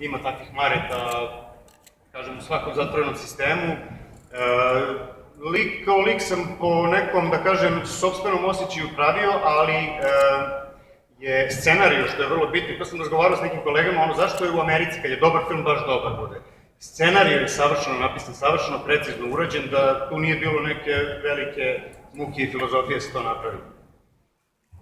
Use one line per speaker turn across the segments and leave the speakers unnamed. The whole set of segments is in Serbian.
ima takvih Mareta, kažem, u svakom zatvorenom sistemu. Kao lik sam po nekom, da kažem, sopstvenom osjećaju pravio, ali je scenariju, što je vrlo bitno, to sam razgovarao s nekim kolegama, ono zašto je u Americi, kad je dobar film, baš dobar bude. Scenarij je savršeno napisan, savršeno precizno urađen, da tu nije bilo neke velike muke i filozofije se to napravi.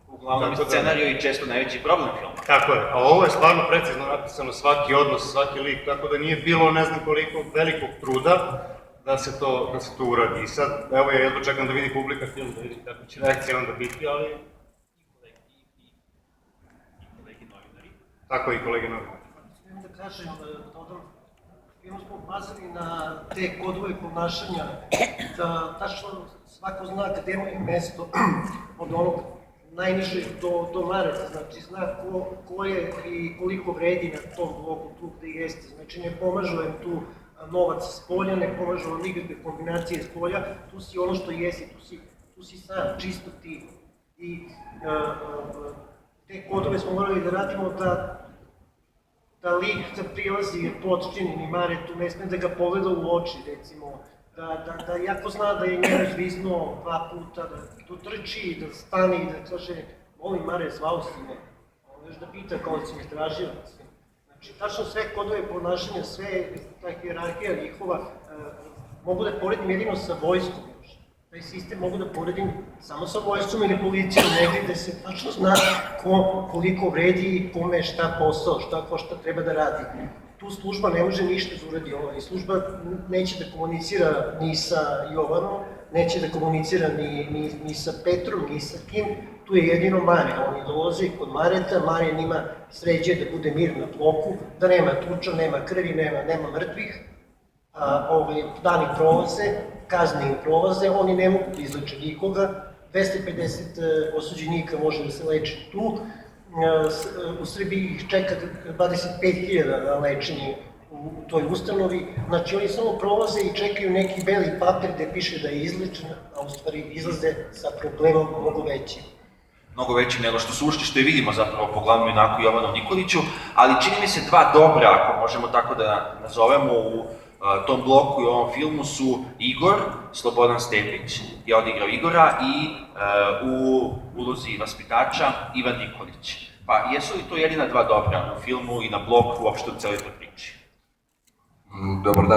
Uglavnom, scenarij je često najveći problem filma.
Tako je, a ovo je stvarno precizno napisano, svaki odnos, svaki lik, tako da nije bilo ne znam koliko velikog truda da se to uradi. I sad, evo ja jedno čekam da vidi publika film, da vidi kako će reakcija onda biti, ali...
I kolegi novinari.
Tako i kolegi novinari.
Smijem da kažem, film smo bazili na te kodove ponašanja, da tačno svako zna gde mu je mesto od onog najnižeg do Mareta, znači zna ko je i koliko vredi na tom bloku tu gde jeste, znači ne pomažu vam tu novac s polja, ne pomažu vam nikakve kombinacije s polja, tu si ono što jesi, tu si sam, čisto ti. I te kodove smo morali da radimo da lik kad prilazi potčinjeni Maretu, ne sme da ga pogleda u oči, recimo, da jako zna da je njemu zviznuo 2 puta, da dotrči, da stane i da kaže molim Mare, zvao si me, još da pita kao da si me tražio. Znači, tačno sve kodove ponašanja, sve ta hijerarhija njihova, mogu da poredim jedino sa vojskom još. Taj sistem mogu da poredim samo sa vojskom ili policijom, negdje gde se tačno zna koliko vredi i kome šta posao, ko šta treba da radi. Tu služba ne može ništa da uradi i služba neće da komunicira ni sa Jovanom, neće da komunicira ni sa Petrom, ni sa kim, tu je jedino Mare, oni dolaze kod Mareta, Mare njima sređe da bude mir na bloku, da nema tuča, nema krvi, nema mrtvih, dani prolaze, kazne im prolaze, oni ne mogu da izleče nikoga, 250 osuđenika može da se leči tu, u Srbiji ih čeka 25.000 na lečenje u toj ustanovi, znači oni samo prolaze i čekaju neki beli papir gde piše da je izlečen, a u stvari izlaze sa problemom mnogo većim.
Mnogo veći nego što su ušli, što i vidimo zapravo po glavnom junaku Jovanu Nikoliću, ali čini mi se 2 dobra, ako možemo tako da nazovemo, u tom bloku i ovom filmu su Igor, Slobodan Stepić je odigrao Igora i u ulozi vaspitača Ivan Nikolić. Pa jesu li to jedina 2 dobra u filmu i na bloku uopšte u celoj toj priči?
Dobar dan.